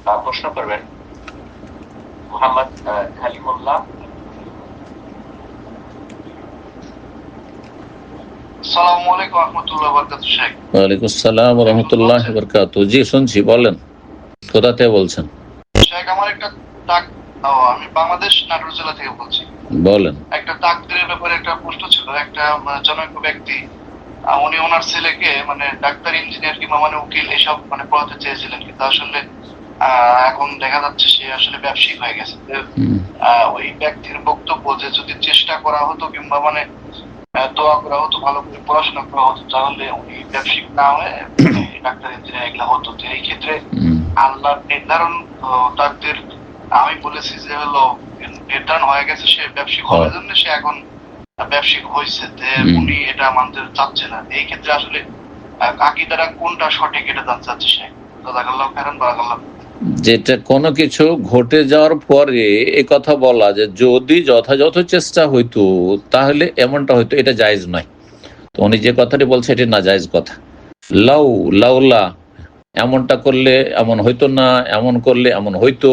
প্রশ্ন করবেন মোহাম্মদ কালিমুল্লাহ। আসসালামু আলাইকুম ওয়া রাহমাতুল্লাহি ওয়া বারাকাতুহু। শেখ, ওয়ালাইকুম আসসালাম ওয়া রাহমাতুল্লাহি ওয়া বারাকাতুহু। জি শুনছি, বলেন কোথা থেকে বলছেন? শেখ, আমার একটা আমি বাংলাদেশ নাটোর জেলা থেকে বলছি। বলেন। একটা তাকদীরের ব্যাপারে একটা প্রশ্ন ছিল। একটা জনৈক ব্যক্তি উনি ওনার ছেলেকে ডাক্তার, ইঞ্জিনিয়ার কিংবা উকিল এসব পড়াতে চেয়েছিলেন, কিন্তু আসলে এখন দেখা যাচ্ছে সে আসলে ব্যবসায়িক হয়ে গেছে। ওই ব্যক্তির বক্তব্য যে যদি চেষ্টা করা হতো কিংবা দোয়া করা হতো, ভালো করে পড়াশোনা করা হতো, তাহলে উনি ব্যবসায়িক না হয়ে ডাক্তার, ইঞ্জিনিয়ার এগুলা হতো। তো এই ক্ষেত্রে আল্লাহর নির্ধারণ তাকদীর, আমি বলেছি যে হলো নির্ধারণ হয়ে গেছে, সে ব্যবসায়িক হওয়ার জন্য সে এখন ব্যবসায়িক হয়েছে, উনি এটা মানতে চাচ্ছে না। এই ক্ষেত্রে আসলে আকীদাটা কোনটা সঠিক এটা জানতে চাচ্ছি সে। জাযাকাল্লাহু খাইরান, বারাকাল্লাহ। যেটা কোনো কিছু ঘটে যাওয়ার পরে এই কথা বলা যে যদি যথাযথ চেষ্টা হইতো তাহলে এমনটা হইতো, এটা জায়েজ নয়। তো উনি যে কথাটি বলছে এটি না জায়েজ কথা। লাউলা এমনটা করলে এমন হইতো না, এমন করলে এমন হইতো,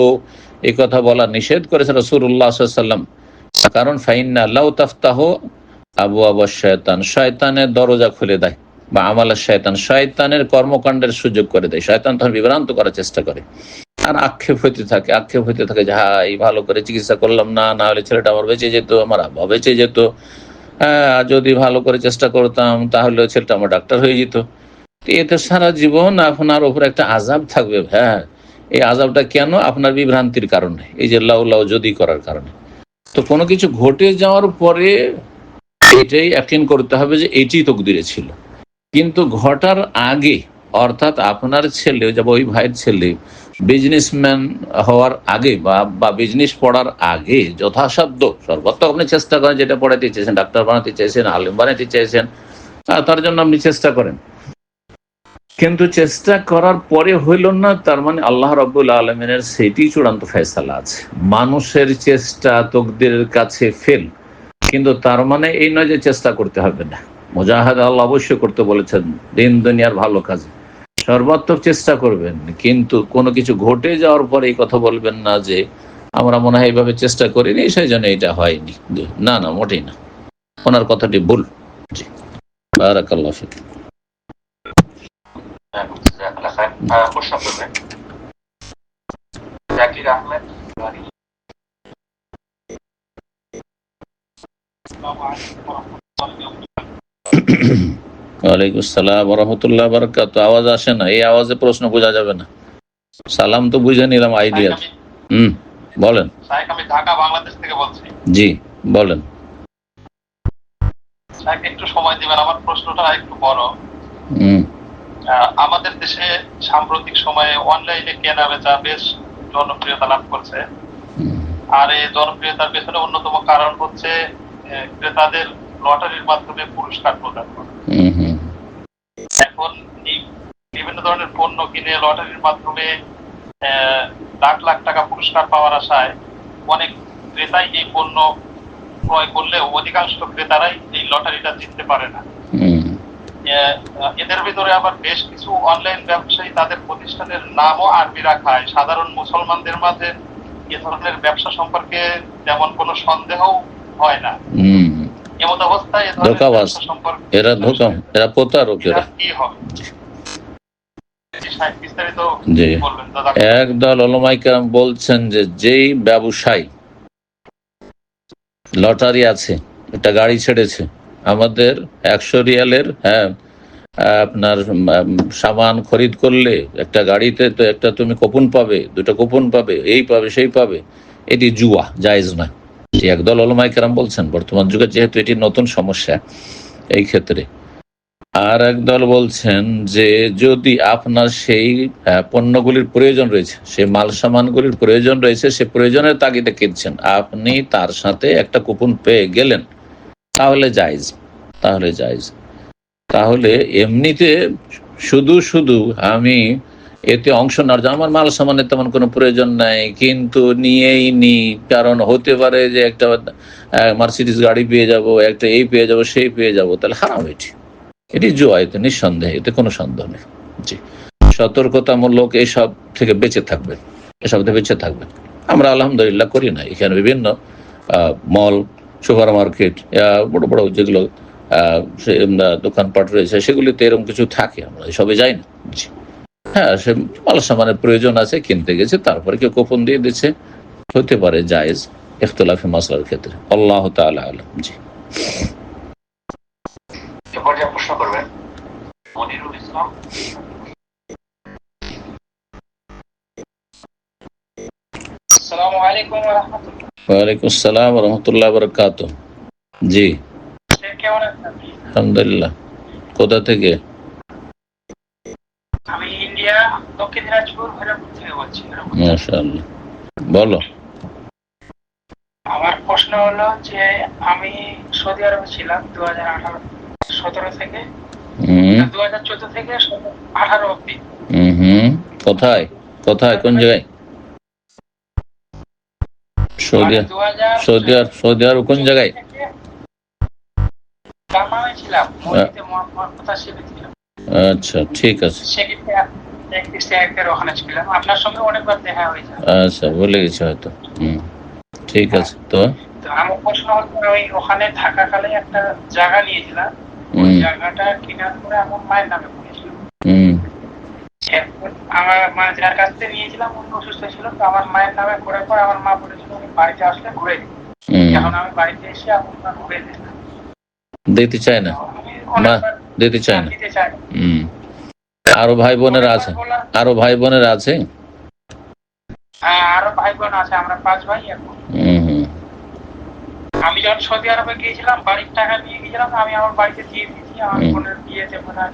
এই কথা বলা নিষেধ করেছেন রাসূলুল্লাহ সাল্লাল্লাহু আলাইহি ওয়াসাল্লাম। কারণ ফাইন্না লাউ তাফতাহু আবু শয়তান, শয়তানের দরজা খুলে দেয়, বা আমাল শয়তান, শয়তানের কর্মকাণ্ডের সুযোগ করে দেয়। শয়তান তখন বিভ্রান্ত করার চেষ্টা করে আর আক্ষেপ হইতে থাকে যে হাই ভালো করে চিকিৎসা করলাম না, না হলে ছেলেটা আমার বেঁচে যেত, আমার আব্বা বেঁচে যেত, হ্যাঁ যদি ভালো করে চেষ্টা করতাম তাহলে ছেলেটা আমার ডাক্তার হয়ে যেত। এতে সারা জীবন আপনার উপর একটা আযাব থাকবে। হ্যাঁ, এই আযাবটা কেন? আপনার বিভ্রান্তির কারণে, এই যে লাউ যদি করার কারণে। তো কোনো কিছু ঘটে যাওয়ার পরে এটাই ইয়াকিন করতে হবে যে এটি তকদিরে ছিল। কিন্তু ঘটার আগে, অর্থাৎ আপনার ছেলে বা ওই ভাইয়ের ছেলে বিজনেসম্যান হওয়ার আগে বা বিজনেস পড়ার আগে যথাসাধ্য সর্বত্র আপনি চেষ্টা করেন, যেটা পড়াতে চেয়েছেন, ডাক্তার বানাতে চেয়েছেন, আলেম বানাতে চেয়েছেন, তার জন্য আপনি চেষ্টা করেন। কিন্তু চেষ্টা করার পরে হইল না, তার মানে আল্লাহ রাব্বুল আলামিনের সেটি চূড়ান্ত ফয়সালা আছে। মানুষের চেষ্টা তকদিরের কাছে ফেল, কিন্তু তার মানে এই নয় যে চেষ্টা করতে হবে না। মুজাহাদা আল্লাহ অবশ্যই করতে বলেছেন, দিন দুনিয়ার ভালো কাজে সর্বাত্মক চেষ্টা করবেন, কিন্তু কোনো কিছু ঘটে যাওয়ার পরে এই কথা বলবেন না যে আমরা মনে হয় এইভাবে চেষ্টা করিনি সেই জন্য এটা হয়নি। না, মোটেই না, ওনার কথাটি ভুল। জি, বারাকাল্লাহু ফিক। প্রশ্ন করবেন জাকির আহমেদ। ওয়ালাইকুম আসসালাম ওয়া রাহমাতুল্লাহি ওয়া বারাকাতুহু। আওয়াজ আসে না, এই আওয়াজে প্রশ্ন বোঝা যাবে না। সালাম তো বুঝে নিলাম, আইডিয়া। বলেন। আমি ঢাকা, বাংলাদেশ থেকে বলছি। জি বলেন। একটু সময় দিবেন, আমার প্রশ্নটা একটু বড়। আমাদের দেশে সাম্প্রতিক সময়ে অনলাইনে কেনা বেচা বেশ জনপ্রিয়তা লাভ করছে, আর এই জনপ্রিয়তার পেছনে অন্যতম কারণ হচ্ছে ক্রেতাদের লটারির মাধ্যমে পুরস্কার প্রদান করা। এখন এই বিভিন্ন ধরনের পণ্য কিনে লটারির মাধ্যমে লাখ লাখ টাকা পুরস্কার পাওয়ার আশায় অনেক ক্রেতাই এই পণ্য ক্রয় করলেও অধিকাংশ ক্রেতারাই এই লটারিটা জিততে পারে না। এদের ভিতরে আবার বেশ কিছু অনলাইন ব্যবসায়ী তাদের প্রতিষ্ঠানের নামও আরবি রাখায় সাধারণ মুসলমানদের মাঝে এ ধরনের ব্যবসা সম্পর্কে তেমন কোনো সন্দেহ হয় না। এমন অবস্থায় এ ধরনের ব্যবসা সম্পর্কে এরা প্রতারক, এরা কি হবে? একদল উলামায়ে কেরাম বলছেন যে যেই ব্যবসায়ী লটারি আছে, একটা গাড়ি ছেড়েছে, আমাদের 100 রিয়ালের আপনার সামান খরিদ করলে একটা গাড়িতে তো একটা তুমি কুপন পাবে, 2টা কুপন পাবে, এই পাবে সেই পাবে, এটি জুয়া, জায়েজ নয়। একদল উলামায়ে কেরাম বলছেন, বর্তমান যুগে যেহেতু এটি নতুন সমস্যা এই ক্ষেত্রে। আর একদল বলছেন যে যদি আপনার সেই পণ্যগুলির প্রয়োজন রয়েছে, সেই মাল সামানগুলির প্রয়োজন রয়েছে, সে প্রয়োজনের তাগিদে কিনছেন, আপনি তার সাথে একটা কুপন পেয়ে গেলেন, তাহলে জায়েজ। তাহলে এমনিতে শুধু আমি এতে অংশ নেওয়ার জন্য আমার মাল সামানের তেমন কোনো প্রয়োজন নাই, কিন্তু নিয়েই নি, কারণ হতে পারে যে একটা মার্সিডিজ গাড়ি পেয়ে যাব, একটা এই পেয়ে যাব, সেই পেয়ে যাব, তাহলে হারাম এটি জুয়া, এতে নিঃসন্দেহে, এতে কোনো সন্দেহ নেই। জি, সতর্কতামূলক এইসব থেকে বেঁচে থাকবে। এসব থেকে বেঁচে থাকবেন। আমরা আলহামদুলিল্লাহ করি না। এখানে বিভিন্ন মল, সুপার মার্কেট, বড় বড় যেগুলো দোকানপাট রয়েছে সেগুলিতে এরকম কিছু থাকে, আমরা এসবে যাই না। হ্যাঁ, সে মাল সামানের প্রয়োজন আছে, কিনতে গেছে, তারপরে কেউ কুপন দিয়ে দিচ্ছে, হতে পারে জায়েজ ইখতিলাফি মাসলার ক্ষেত্রে। আল্লাহ তাআলা আলাম। জি, প্রশ্ন করবেন মনিরুল ইসলাম। আসসালামু আলাইকুম ওয়া রাহমাতুল্লাহ। ওয়া আলাইকুম আসসালাম ওয়া রাহমাতুল্লাহি ওয়া বারাকাতুহু। জি, কেমন আছেন? আলহামদুলিল্লাহ। কোথা থেকে? আমি ইন্ডিয়া, দক্ষিণ দিনাজপুর, ভৈরবপুর থেকে বলছি। মাশাআল্লাহ, বলো। আমার প্রশ্ন হলো যে আমি সৌদি আরবে ছিলাম 2017 থেকে 2014 থেকে 18 অবধি। কোথায় কোথায় কোন জায়গায়? সৌদি আরব কোন জায়গায়? দামামে ছিলাম, মসজিদে মুতাশিরে ছিলাম। আচ্ছা, ঠিক আছে। ওখানে ছিলাম, আপনার সঙ্গে অনেকবার দেখা হয়েছে। আচ্ছা, ভুলে গেছি হয়তো। ঠিক আছে। তো আমার প্রশ্ন হচ্ছে, ওই ওখানে থাকাকালে একটা জায়গা নিয়েছিলাম, ওই জায়গাটা কেনার পরে আমার মায়ের নামে করেছিল। আমার মা যার কাছ থেকে নিয়েছিলাম উনি অসুস্থ ছিল, তো আমার মায়ের নামে করার পর আমার মা বলেছিল আমি বাড়িতে আসলে ঘুরে দিই। এখন আমি বাড়িতে এসে আপনার ঘুরে দিলাম, দিতে চায় না, মা দিতে চায় না। আরো ভাই বোনেরা আছে? আরো ভাই বোনেরা আছে? হ্যাঁ, আরো ভাই বোন আছে, আমরা 5 ভাই এখন। আমি যখন সৌদি আরবে গিয়েছিলাম বাড়ির টাকা নিয়ে গিয়েছিলাম, আমি আমার বাড়িতে দিয়ে দিয়েছি। আমার বোনের বিয়েতে মনে হয়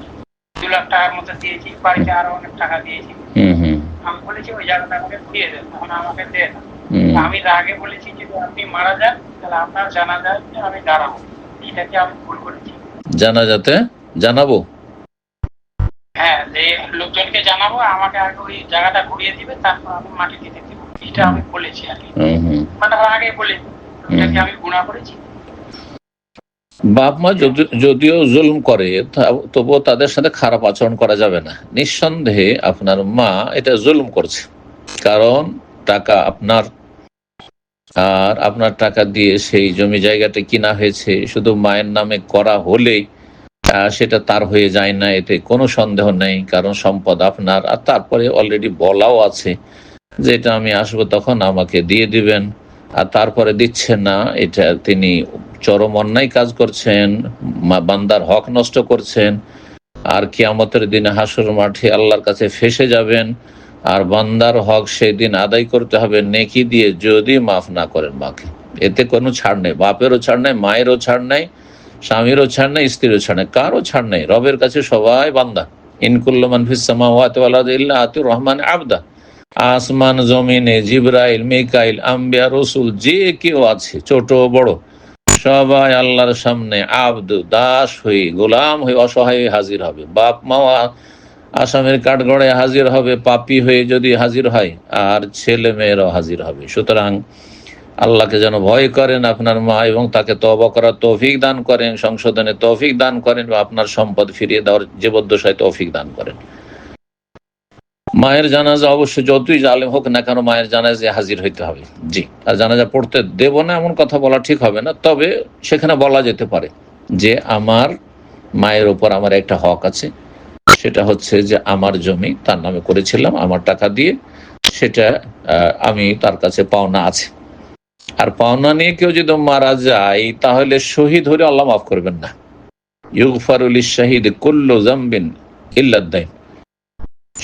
2 লাখ টাকার মতো দিয়েছি, বাড়িতে আরো অনেক টাকা দিয়েছি। আমি বলেছি ওই জায়গাটা আমাকে দিয়ে দেন, তখন আমাকে দেন। আমি আগে বলেছি যদি আপনি মারা যান তাহলে আপনার জানাজায় আমি দাঁড়াবো। এটাকে আমি ভুল করেছি। জানাজাতে জানাবো? হ্যাঁ, যে লোকজনকে জানাবো আমাকে আগে ওই জায়গাটা ঘুরিয়ে দিবে, তারপর আমি মাটি দিতে দেবো, এটা আমি বলেছি আর কি। মানে আগে বলে এটাকে আমি গুনাহ করেছি। বাপ মা যদিও জুলুম করে, তবুও তাদের সাথে খারাপ আচরণ করা যাবে না। নিঃসন্দেহে আপনার মা এটা জুলুম করছে, কারণ টাকা আপনার, আর আপনার টাকা দিয়ে সেই জমি জায়গাটা কিনা হয়েছে। শুধু মায়ের নামে করা হলেই সেটা তার হয়ে যায় না, এতে কোনো সন্দেহ নেই, কারণ সম্পদ আপনার। আর তারপরে অলরেডি বলাও আছে যে এটা আমি আসবো তখন আমাকে দিয়ে দিবেন, আর তারপরে দিচ্ছেন না, এটা তিনি চরম অন্যায় কাজ করছেন, বান্দার হক নষ্ট করছেন। আর কিয়ামতের দিনে হাসর মাঠে আল্লাহর কাছে ফেঁসে যাবেন, আর বান্দার হক সেই দিন আদায় করতে হবে নেকি দিয়ে, যদি মাফ না করেন মাকে। এতে কোনো ছাড় নেই, বাপেরও ছাড় নেই, মায়েরও ছাড় নেই, স্বামীরও ছাড় নেই, স্ত্রীরও ছাড় নেই, কারো ছাড় নেই। রবের কাছে সবাই বান্দা। ইনকুল্লু মান ফিস সামাওয়াতি ওয়াল আরদি ইল্লা আতির রহমান আবদা। আসমান জমিনে জিবরাইল, মিকাইল, আম্বিয়া, রসুল, যে কেউ আছে ছোট বড় সবাই আল্লাহর সামনে আব্দ, দাস হয়ে, গোলাম হয়ে, অসহায় হয়ে হাজির হবে। বাপ মাও আসামের কাঠগড়ায় হাজির হবে, পাপী হয়ে যদি হাজির হয়, আর ছেলে মেয়েরাও হাজির হবে। সুতরাং আল্লাহকে যেন ভয় করেন আপনার মা, এবং তাকে তওবা করার তৌফিক দান করেন, সংশোধনের তৌফিক দান করেন, বা আপনার সম্পদ ফিরিয়ে দেওয়ার জীবদ্দশায় তৌফিক দান করেন। মায়ের জানাজা অবশ্যই যতই জালেম হোক না কেন মায়ের জানাজায় হাজির হইতে হবে। জি, আর জানাজা পড়তে দেব না এমন কথা বলা ঠিক হবে না, তবে সেখানে বলা যেতে পারে যে আমার মায়ের উপর আমার একটা হক আছে, সেটা হচ্ছে যে আমার জমি তার নামে করেছিলাম আমার টাকা দিয়ে, সেটা আমি তার কাছে পাওনা আছে। আর পাওনা নিয়ে কেউ যদি মারা যায় তাহলে শহীদ হলে আল্লাহ মাফ করবেন না। ইউগফারু লিশ-শাহিদ কুল্লু যামবিন ইল্লা আদ-দাইন।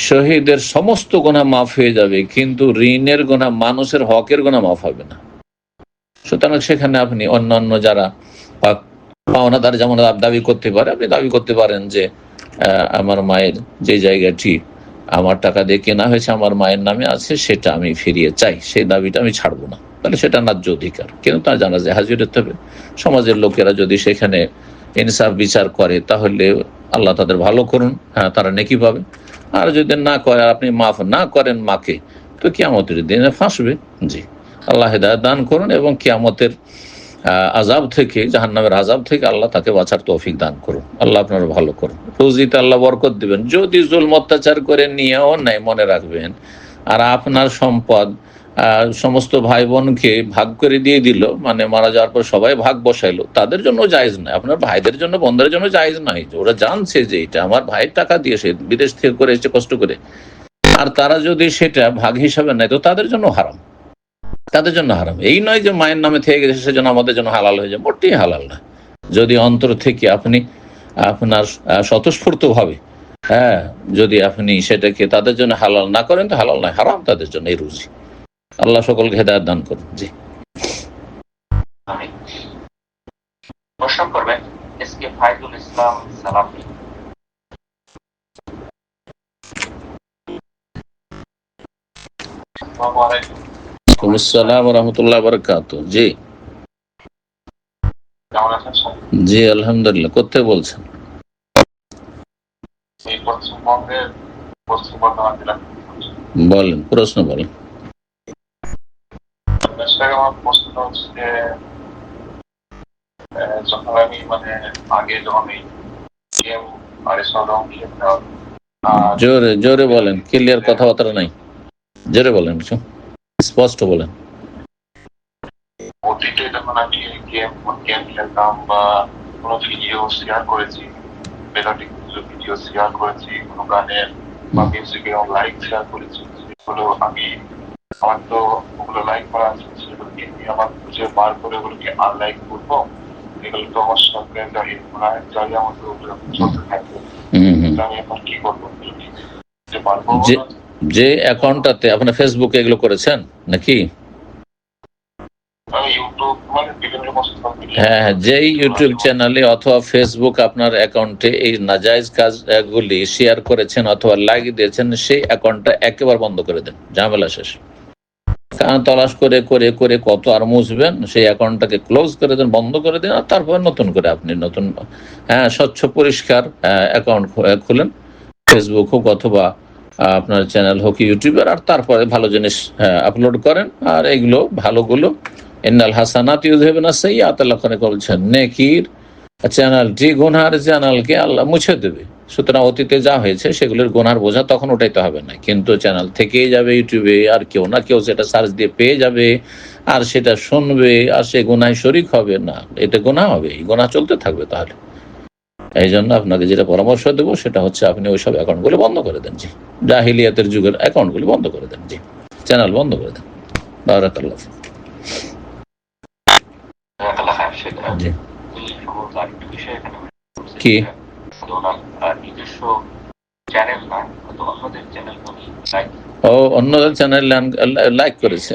শহীদের সমস্ত গুনাহ মাফ হয়ে যাবে, কিন্তু ঋণের গুনাহ, মানুষের হকের গুনাহ মাফ হবে না। সুতরাং সেখানে আপনি অন্যান্য যারা পাওনাদার যেমন দাবি করতে পারে, আপনি দাবি করতে পারেন যে আমার মায়ের যে জায়গাটি আমার টাকা দিয়ে কেনা হয়েছে আমার মায়ের নামে আছে, সেটা আমি ফিরিয়ে চাই, সেই দাবিটা আমি ছাড়বো না। তাহলে সেটা ন্যায্য অধিকার, কিন্তু তার জানাজায় হাজির হতে হবে। সমাজের লোকেরা যদি সেখানে ইনসাফ বিচার করে তাহলে আল্লাহ তাদের ভালো করুন, হ্যাঁ, তারা নেকি পাবে। আর যদি না করে, আপনি মাফ না করেন মাকে, তো কিয়ামতের দিনে ফাঁসবে। জি, আল্লাহ হেদায়েত দান করুন, এবং কিয়ামতের আযাব থেকে, জাহান্নামের আযাব থেকে আল্লাহ তাকে বাঁচার তৌফিক দান করুন। আল্লাহ আপনার ভালো করুন, রুজিতে আল্লাহ বরকত দিবেন। যদি জুলম অত্যাচার করে নিয়েও নেয়, মনে রাখবেন আর আপনার সম্পদ সমস্ত ভাই বোনকে ভাগ করে দিয়ে দিল, মানে মারা যাওয়ার পর সবাই ভাগ বসাইলো, তাদের জন্য জায়েজ নয়। আপনার ভাইদের জন্য, বোনদের জন্য জায়েজ নয়। ওরা জানছে যে এটা আমার ভাইয়ের টাকা দিয়ে সে বিদেশ থেকে করে এসেছে কষ্ট করে, আর তারা যদি সেটা ভাগ হিসাবে নেয় তো তাদের জন্য হারাম, তাদের জন্য হারাম। এই নয় যে মায়ের নামে থেকে গেছে সেজন্য আমাদের জন্য হালাল হয়ে যায়, মোটেই হালাল না। যদি অন্তর থেকে আপনি আপনার স্বতঃস্ফূর্ত ভাবে, হ্যাঁ, যদি আপনি সেটাকে তাদের জন্য হালাল না করেন তো হালাল নয়, হারাম তাদের জন্য এই রুজি। আল্লাহ সকলকে হেদায়েত দান করুন। জি, প্রশ্ন করবেন এসকে ফাইজুল ইসলাম সালাফি। আসসালামু রহমতুল্লাহ বারাকাতুহু। জি কেমন আছেন? জি আলহামদুলিল্লাহ। কোথায় বলছেন? পশ্চিমবঙ্গের পশ্চিম বর্ধমান জেলা। বলেন, প্রশ্ন বলেন। আমার প্রশ্নটা হচ্ছে যে যখন আমি আগে যখন এই গেম আর এসব খেলতাম, জোরে জোরে বলেন, ক্লিয়ার কথাবার্তা নাই, জোরে বলেন, কিছু স্পষ্ট বলেন। অতীতে যখন আমি গেম গেম খেলতাম বা কোনো ভিডিও শেয়ার করেছি, মেলোডিক ভিডিও শেয়ার করেছি, কোনো গানের বা মিউজিকের লাইক শেয়ার করেছি, সেগুলো আমার তো ওগুলো লাইক করা আছে, সেগুলোকে আমি আমার খুঁজে বার করে ওগুলোকে আনলাইক করবো, এগুলো তো আমার সঙ্গে চাই আমার তো ওগুলো চলতে থাকবে। আমি এখন কি করবো? যে অ্যাকাউন্টটাতে আপনার ফেসবুকে এগুলো করেছেন নাকি? হ্যাঁ, যেই ইউটিউব চ্যানেলে অথবা ফেসবুক আপনার অ্যাকাউন্টে এই নাজায়েজ কাজগুলি শেয়ার করেছেন অথবা লাইক দিয়েছেন, সেই অ্যাকাউন্টটা একেবারে বন্ধ করে দেন, ঝামেলা শেষ। কারণ তলাশ করে করে করে কত আর মুছবেন, সেই অ্যাকাউন্টটাকে ক্লোজ করে দেন, বন্ধ করে দেন, আর তারপর নতুন করে আপনি নতুন স্বচ্ছ পরিষ্কার অ্যাকাউন্ট খুলেন, ফেসবুক হোক অথবা আপনার চ্যানেল হোক ইউটিউবের, আর তারপরে ভালো জিনিস আপলোড করেন। আর এগুলো ভালোগুলো ইন্নাল হাসানাত ইউযহিবুনা সাইয়্যাত, আল্লাহ বলছেন নেকির চ্যানেলটি গুনহার চ্যানেলকে আল্লাহ মুছে দেবে। সুতরাং অতীতে যা হয়েছে সেগুলোর গুনহার বোঝা তখন উঠাইতে হবে না, কিন্তু চ্যানেল থেকেই যাবে ইউটিউবে, আর কেউ না কেউ সেটা সার্চ দিয়ে পেয়ে যাবে, আর সেটা শুনবে, আর সে গুনায় শরিক হবে না, এটা গুনাহ হবে, এই গুনাহ চলতে থাকবে। তাহলে এই জন্য আপনাকে যেটা পরামর্শ দেবো সেটা হচ্ছে আপনি ওইসব অ্যাকাউন্টগুলো বন্ধ করে দেন। জি, জাহিলিয়াতের যুগের অ্যাকাউন্টগুলো বন্ধ করে দেন। জি, চ্যানেল বন্ধ করে দেন। বারাকাল্লাহ। জি, কি নিজস্ব চ্যানেল না, অন্যদের চ্যানেল ও অন্যদের চ্যানেল লাইক করেছে,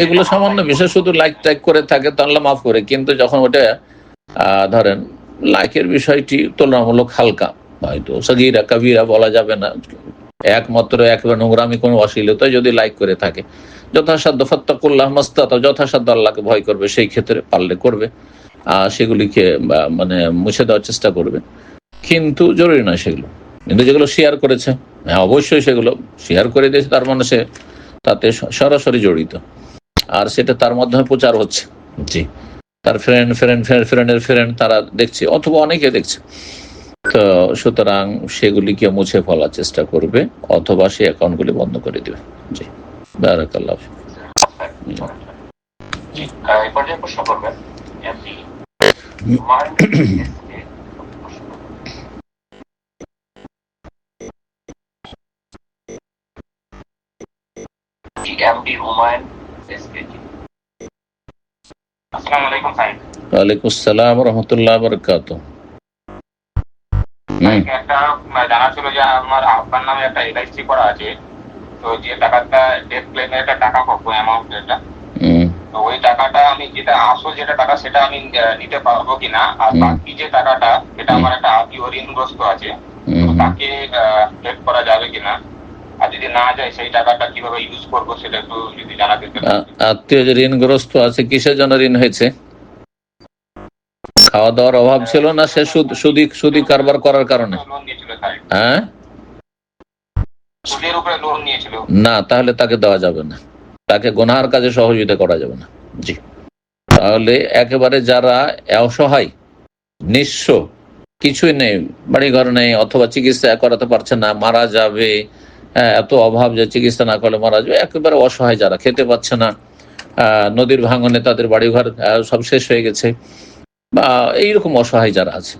এগুলো সামান্য বিষয়, শুধু লাইক টাইক করে থাকে তো আল্লাহ মাফ করে। কিন্তু যখন ওটা ধরেন লাইকের বিষয়টি তুলনামূলক হালকা, হয়তো সগীরা কবিরা বলা যাবে না, একমাত্র একেবারে নোংরামি কোনো অশ্লীলতায় যদি লাইক করে থাকে, যথাসাধ্য ফাত্তাকুল্লাহ মাস্তাতা, যথাসাধ্য আল্লাহকে ভয় করবে, সেই ক্ষেত্রে পারলে করবে, সেগুলিকে মানে মুছে দেওয়ার চেষ্টা করবে, কিন্তু জরুরি নয় সেগুলো। কিন্তু যেগুলো শেয়ার করেছে, হ্যাঁ অবশ্যই সেগুলো শেয়ার করে দিয়েছে, তার মানে সে তাতে সরাসরি জড়িত, আর সেটা তার মাধ্যমে প্রচার হচ্ছে। জি, তার ফ্রেন্ডের ফ্রেন্ড তারা দেখছে, অথবা অনেকে দেখছে, তো সুতরাং সেগুলিকে মুছে ফেলার চেষ্টা করবে, অথবা সে অ্যাকাউন্টগুলি বন্ধ করে দেবে। জি, বারাকাল্লাহ। প্রশ্ন করবেন ওয়ালাইকুম আসসালাম রহমতুল্লাহ বারাকাতুহু। একটা জানা ছিল যে আমার আব্বার নামে একটা এলআইসি করা আছে, তো যে টাকাটা ডেথ ক্লেমের একটা টাকা পাবো অ্যামাউন্ট, এটা তো ওই টাকাটা আমি যেটা আসল যেটা টাকা সেটা আমি নিতে পারবো কিনা, আর বাকি যে টাকাটা এটা আমার একটা আত্মীয় ঋণগ্রস্ত আছে, তাকে হেল্প করা যাবে কিনা, আর যদি না যায় সেই টাকাটা কিভাবে ইউজ করবো সেটা একটু যদি জানাতে। আত্মীয় যে ঋণগ্রস্ত আছে, কিসের জন্য ঋণ হয়েছে? খাওয়া দাওয়ার অভাব ছিল না সে সুদি কারবার করার কারণে? হ্যাঁ, না, তাহলে তাকে দেওয়া যাবে না, তাকে গুনাহের কাজে সহযোগিতা করা যাবে না। জি, তাহলে একেবারে যারা অসহায়, নিঃস্ব, কিছুই নেই, বাড়ি ঘর নেই, অথবা চিকিৎসা করাতে পারছে না, মারা যাবে, এত অভাব যে চিকিৎসা না করলে মারা যাবে, একেবারে অসহায় যারা খেতে পাচ্ছে না, নদীর ভাঙনে তাদের বাড়িঘর সব শেষ হয়ে গেছে, বা এইরকম অসহায় যারা আছে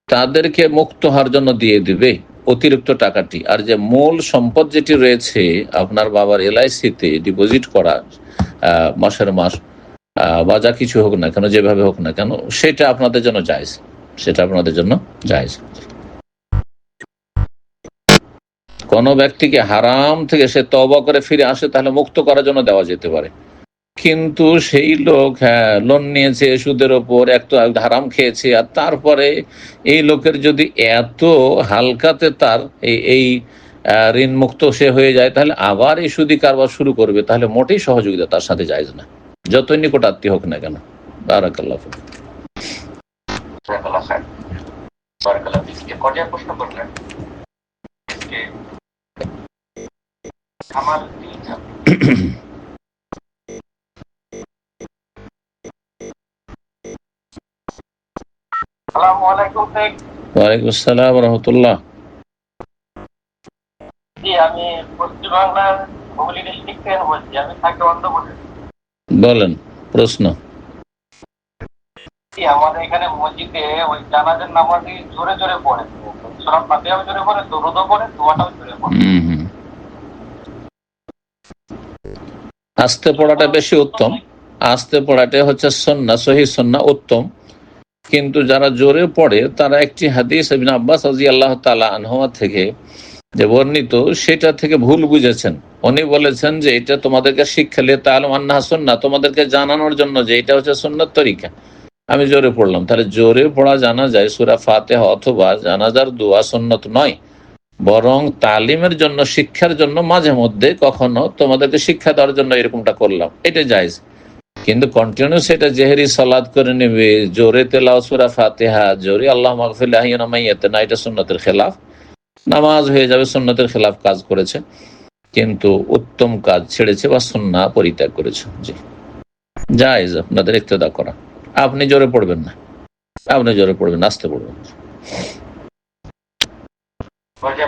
তাদেরকে মুক্ত হওয়ার জন্য দিয়ে দিবে অতিরিক্ত টাকাটি। আর যে মূল সম্পদ যেটি রয়েছে আপনার বাবার LIC-তে ডিপোজিট করা মাসের মাস, বা যা কিছু হোক না কেন, যেভাবে হোক না কেন, সেটা আপনাদের জন্য জায়েজ, সেটা আপনাদের জন্য জায়েজ। কোন ব্যক্তিকে হারাম থেকে সে তওবা করে ফিরে আসে তাহলে মুক্ত করার জন্য দেওয়া যেতে পারে, কিন্তু সেই লোক লোন নিয়েছে সুদের ওপর, একটু হারাম খেয়েছে, আর তারপরে এই লোকের যদি এত হালকাতে তার এই ঋণ মুক্ত সে হয়ে যায়, তাহলে আবার এই সুদি কারবার শুরু করবে, তাহলে মোটেই সহযোগিতা তার সাথে জায়েজ না, যতই নিকট আত্মীয় হোক না কেন। বারাকাল্লাহ ফিক। প্রশ্ন করলেন আমার ওয়ালাইকুম আসসালাম রহমতুল্লাহ। আমি পশ্চিম বাংলার হুগলি ডিস্ট্রিক্ট থেকে বলছি, আমি থাকি অন্ধ্রপ্রদেশ। বলেন প্রশ্ন। আমাদের এখানে মসজিদে ওই জানাজার নামাজি জোরে জোরে পড়ে, সূরা ফাতিহাও জোরে পড়ে, দরুদও পড়ে, দোয়াটাও জোরে পড়ে। আস্তে পড়াটা বেশি উত্তম, আস্তে পড়াটা হচ্ছে সুন্নাহ, সহিহ সুন্নাহ উত্তম, কিন্তু যারা জোরে পড়ে তারা একটি হাদিস ইবনে আব্বাস রাদিয়াল্লাহু তাআলা আনহুমা থেকে যে বর্ণিত, সেটা থেকে ভুল বুঝেছেন। উনি বলেছেন যে এটা তোমাদেরকে শিক্ষা লিয়ে তাআলাম আন্নাহা সুন্নাহ, তোমাদেরকে জানানোর জন্য যে এটা হচ্ছে সুন্নাত তরিকা। আমি জোরে পড়লাম, তাহলে জোরে পড়া জানা যায় সূরা ফাতিহা অথবা জানাজার দোয়া সুন্নাত নয়, বরং তালিমের জন্য, শিক্ষার জন্য মাঝে মধ্যে কখনো তোমাদেরকে শিক্ষা দেওয়ার জন্য এরকমটা করলাম, এটা জায়েজ। কিন্তু কন্টিনিউ সেটা জেহেরি সালাত করে নেবে, জোরে তেলাওয়াত সূরা ফাতিহা, জোরে আল্লাহ মাগফির লি আহইয়ানা মাইয়াতিনা, এটা সুন্নাতের খেলাফ, নামাজ হয়ে যাবে সুন্নাতের খেলাফ কাজ করেছে, কিন্তু উত্তম কাজ ছেড়েছে বা সুন্নাহ পরিত্যাগ করেছে। জি, জায়েজ আপনাদের ইক্তেদা করা। আপনি জোরে পড়বেন না, আপনি জোরে পড়বেন, আস্তে পড়বেন।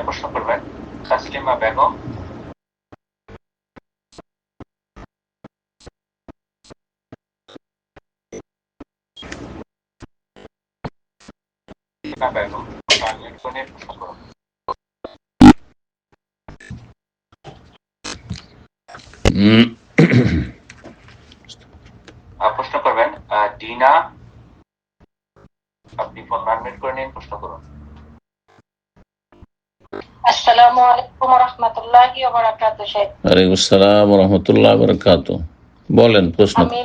প্রশ্ন করবেন তাসলিমা বেগম। প্রশ্ন করবেন ডিনা, আপনি ফোন আনমিউট করে নিন, প্রশ্ন করুন। আসসালামু আলাইকুম ওয়া রাহমাতুল্লাহি ওয়া বারাকাতুহু। শেখ ওয়ালাইকুম আসসালাম ওয়া রাহমাতুল্লাহি ওয়া বারাকাতুহু। বলেন প্রশ্ন। আমি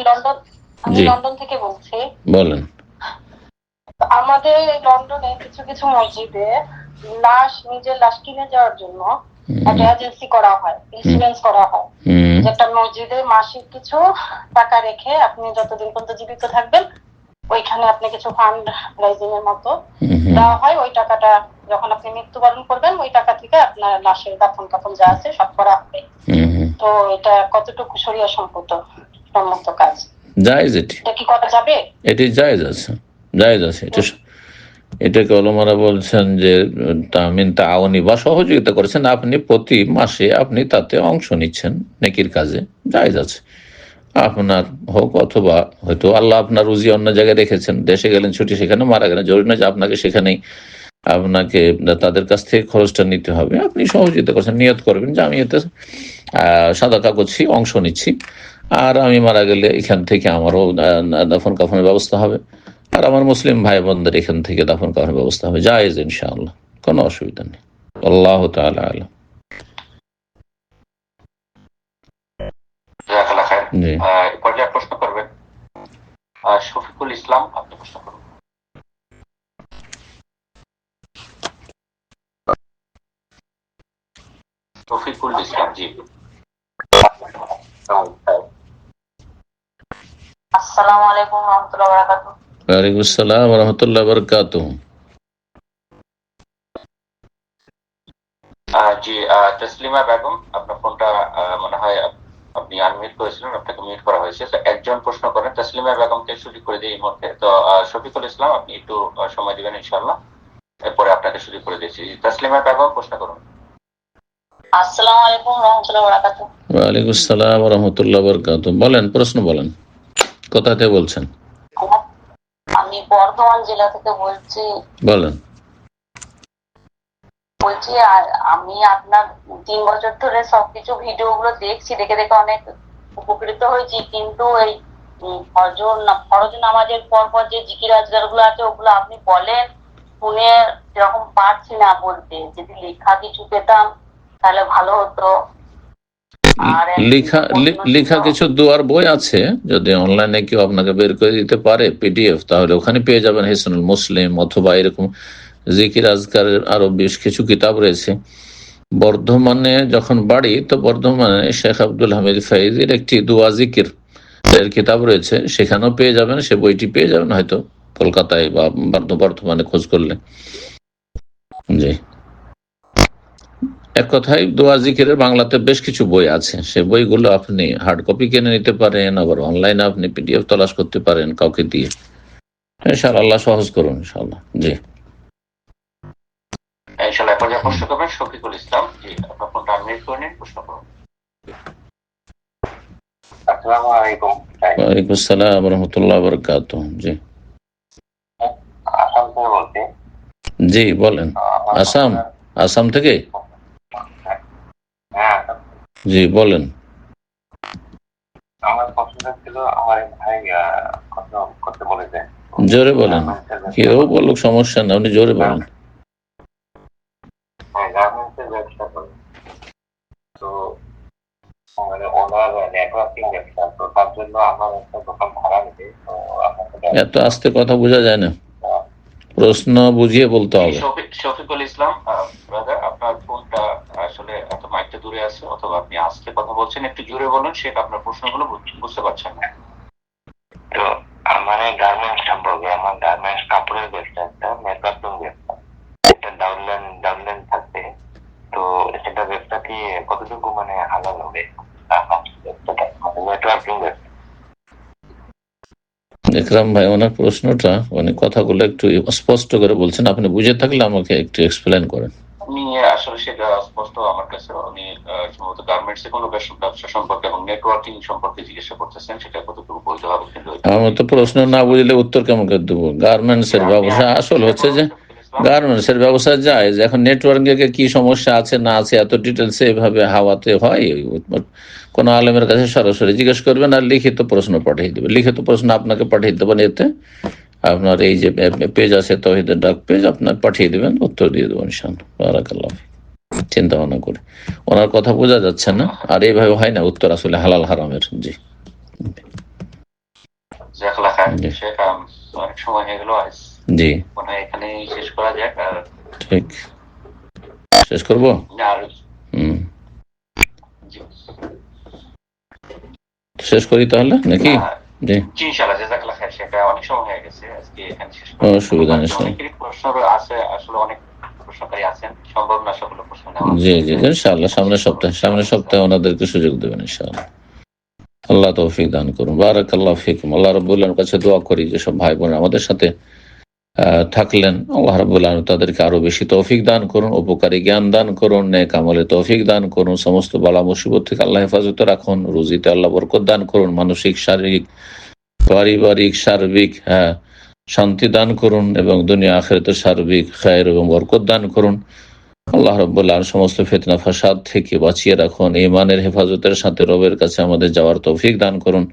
লন্ডন থেকে বলছি। বলেন। আমাদের লন্ডনে কিছু কিছু মসজিদে নিজের লাশ কিনে যাওয়ার জন্য একটা এজেন্সি করা হয়, ইন্স্যুরেন্স করা হয়, যেটা মসজিদে মাসিক কিছু টাকা রেখে আপনি যতদিন পর্যন্ত জীবিত থাকবেন ওইখানে আপনি কিছু ফান্ড রাইজিং এর মতো দেওয়া হয়। ওই টাকাটা যখন আপনি মৃত্যুবরণ করবেন ওই টাকা থেকে আপনার লাশের দাফন কাফন যা আছে সব করা হবে। তো এটা কতটুকু শরিয়া সম্মত কাজ? জায়েজ, এটা কি করা যাবে? এটি জায়েজ আছে, জায়েজ আছে। এটাকে ওলামারা বলছেন যে তামিন তাআউনি, বা সহযোগিতা করেছেন, আপনি প্রতি মাসে আপনি তাতে অংশ নিচ্ছেন নেকির কাজে, জায়েজ আছে। আপনার হোক অথবা হয়তো আল্লাহ আপনার রুজি অন্য জায়গায় রেখেছেন, দেশে গেলেন ছুটি, সেখানে মারা গেলেন, জরুরি নয় যে আপনাকে সেখানেই আপনাকে তাদের কাছ থেকে খরচটা নিতে হবে। আপনি সহযোগিতা করছেন, নিয়ত করবেন যে আমি এতে সাদাকা করছি, অংশ নিচ্ছি, আর আমি মারা গেলে এখান থেকে আমারও দাফন কাফনের ব্যবস্থা হবে, আর আমার মুসলিম ভাই বোনদের এখান থেকে দাফন কাফনের ব্যবস্থা হবে। জায়েজ ইনশাআল্লাহ, কোনো অসুবিধা নেই। আল্লাহ তাআলা আলাম। জি, পর্যায়ে প্রশ্ন করবেন শফিকুল ইসলাম, আপনি প্রশ্ন করুন। শফিকুল ইসলাম, জি। আসসালামু আলাইকুম ওয়া রাহমাতুল্লাহি ওয়া বারাকাতুহু। ওয়ালাইকুম আসসালাম ওয়া রাহমাতুল্লাহি ওয়া বারাকাতুহু। জি, তাসলিমা বেগম, আপনার ফোনটা মনে হয় আপনি আনমিউট করেছিলেন, আপনাকে মিউট করা হয়েছে। তো একজন প্রশ্ন করেন, তাসলিমা বেগমকে সুযোগ করে দিই এই মুহূর্তে। তো শফিকুল ইসলাম, আপনি একটু সময় দিবেন ইনশাআল্লাহ, এরপরে আপনাকে সুযোগ করে দিচ্ছি। তাসলিমা বেগম, প্রশ্ন করুন। আসসালামু আলাইকুম রহমতুল্লাহ বারাকাতুহু। ওয়ালাইকুম আসসালাম রহমতুল্লাহ বরকাত। বলেন, প্রশ্ন বলেন, কোথা থেকে বলছেন? আমি বর্ধমান জেলা থেকে বলছি। বলেন। আমি আপনার 3 বছর ধরে সবকিছু ভিডিও গুলো দেখছি, দেখে দেখে অনেক উপকৃত হয়েছি, কিন্তু এই ফরজ নামাজের পর পর যে জিকির আজকার গুলো আছে ওগুলো আপনি বলেন শুনে সেরকম পারছি না বলতে। যদি লেখা কিছু পেতাম তাহলে ভালো হতো। আর লেখা কিছু দোয়ার বই আছে, যদি অনলাইনে কেউ আপনাকে বের করে দিতে পারে পিডিএফ, তাহলে ওখানে পেয়ে যাবেন হিসনুল মুসলিম, অথবা এরকম জিকির আজকারের আরো বেশ কিছু কিতাব রয়েছে। বর্ধমানে যখন বাড়ি, তো বর্ধমানে শেখ আব্দুল হামিদ ফাইজির একটি দোয়া জিকির এর কিতাব রয়েছে, সেখানেও পেয়ে যাবেন, সে বইটি পেয়ে যাবেন হয়তো কলকাতায় বা বর্ধমানে খোঁজ করলে। জি, এক কথায় দোয়া জিকিরের বাংলাতে বেশ কিছু বই আছে, সে বইগুলো আপনি হার্ড কপি কিনে নিতে পারেন, আবার অনলাইনে আপনি পিডিএফ তলাশ করতে পারেন কাউকে দিয়ে। ইনশাআল্লাহ, আল্লাহ সহজ করুন ইনশাআল্লাহ। জি, ইনশাআল্লাহ। এখন যা প্রশ্ন করবেন শফিকুল ইসলাম, জি আপনার ফোনটা আনমিউট করে নিন, প্রশ্ন করুন। আসসালামু আলাইকুম। ওয়ালাইকুম আসসালাম রহমতুল্লাহ বারাকাতুহু। জি, আসাম থেকে বলছি। জি বলেন। আসাম? আসাম থেকে? হ্যাঁ, জি বলেন। আমার প্রশ্নটা ছিল, আমার ভাই কথা করতে বলেছে। জোরে বলেন, কেউ বলুক সমস্যা না, আপনি জোরে বলেন। গার্মেন্টসের ব্যবসা করে, তো মানে ওনার নেটওয়ার্কিং ব্যবসা, তো তার জন্য আমার একটা দোকান ভাড়া নিতে, তো এত আস্তে কথা বোঝা যায় না, প্রশ্ন বুঝিয়ে বলতে হবে। শফিকুল ইসলাম ব্রাদার, আপনার ফোনটা আসলে এত মাইকটা দূরে আছে, অথবা আপনি আস্তে কথা বলছেন, একটু জোরে বলুন, সে আপনার প্রশ্নগুলো বুঝতে পারছেন না। তো আমার গার্মেন্টস সম্পর্কে, আমার গার্মেন্টস কাপড়ের ব্যবসা, একটা নেটওয়ার্কিং ব্যবসা, একটা ডাউনলাইন থাকবে, তো সেটা ব্যবসা কি কতটুকু মানে হালাল হবে? নেটওয়ার্কিং ব্যবসা। ইকরাম ভাই, ওনার প্রশ্নটা অনেক কথাগুলো একটু স্পষ্ট করে বলছেন, আপনি বুঝে থাকলে আমাকে একটু এক্সপ্লেন করেন। আমি আসলে সেটা স্পষ্ট আমার কাছে, আমি সম্ভবত গার্মেন্টস এর কোনো ব্যবসা সম্পর্কে এবং নেটওয়ার্কিং সম্পর্কে জিজ্ঞাসা করতেছেন, সেটা কতটুকু বৈধ হবে। কিন্তু আমার তো প্রশ্ন না বুঝলে উত্তর কেমন করে দেবো? গার্মেন্টস এর ব্যবসা আসল হচ্ছে যে গার্মেন্টস এর ব্যবসা যায় যে এখন নেটওয়ার্কিং এ কি সমস্যা আছে না আছে এত ডিটেলস এভাবে হাওয়াতে হয়? কোন আলেমের কাছে সরাসরি জিজ্ঞেস করবেন, আর লিখিত প্রশ্ন পাঠিয়ে দেবে। লিখিত প্রশ্ন আপনাকে পাঠিয়ে দেবেন, এতে আপনার এই যে পেজ আছে তৌহিদের ডাক পেজ, আপনার পাঠিয়ে দেবেন, উত্তর দিয়ে দেবেন ইনশাআল্লাহ। বারাকাল্লাহ। চিন্তা ভাবনা করে, ওনার কথা বোঝা যাচ্ছে না, আর এইভাবে হয় না উত্তর আসলে হালাল হারামের। জি, অনেক সময় হয়ে গেল, জি মনে হয় এখানে শেষ করা যাক। আর ঠিক শেষ করবো। শেষ করি তাহলে নাকি? জি, ইনশাআল্লাহ। জাযাকাল্লাহ খাইর। সেটা অনেক সময় হয়ে গেছে, আজকে এখানে শেষ করি। অসুবিধা নেই। অনেকেরই প্রশ্ন আছে, আসলে অনেক প্রশ্নকারী আছেন, সম্ভব না সকল প্রশ্ন নেওয়া। জি জি ইনশাআল্লাহ, সামনের সপ্তাহে ওনাদেরকে সুযোগ দেবেন ইনশাআল্লাহ। আল্লাহ তৌফিক দান করুন। বারাকাল্লাহু ফিকুম। আল্লাহ রাব্বুল আলামিনের কাছে দোয়া করি যে সব ভাই বোন আমাদের সাথে থাকলেন, আল্লাহ রাব্বুল আলামিন তাদেরকে আরো বেশি তৌফিক দান করুন, উপকারী জ্ঞান দান করুন, নেক আমলে তৌফিক দান করুন, সমস্ত বালা মুসিবত থেকে আল্লাহ হেফাজতে রাখুন, রুজিতে আল্লাহ বরকত দান করুন, মানসিক শারীরিক পারিবারিক সার্বিক শান্তি দান করুন, এবং দুনিয়া আখিরাতে সার্বিক খায়ের এবং বরকত দান করুন। আল্লাহ রাব্বুল আলামিন সমস্ত ফিতনা ফাসাদ থেকে বাঁচিয়ে রাখুন, ঈমানের হেফাজতের সাথে রবের কাছে আমাদের যাওয়ার তৌফিক দান করুন,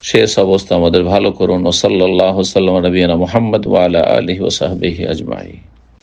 শেষ অবস্থা আমাদের ভালো করুন। ও সাল্লাল্লাহু সাল্লাম আলা নবিয়িনা মুহাম্মদ ওয়া আলা আলিহি ওয়া সাহবিহি আজমাইন।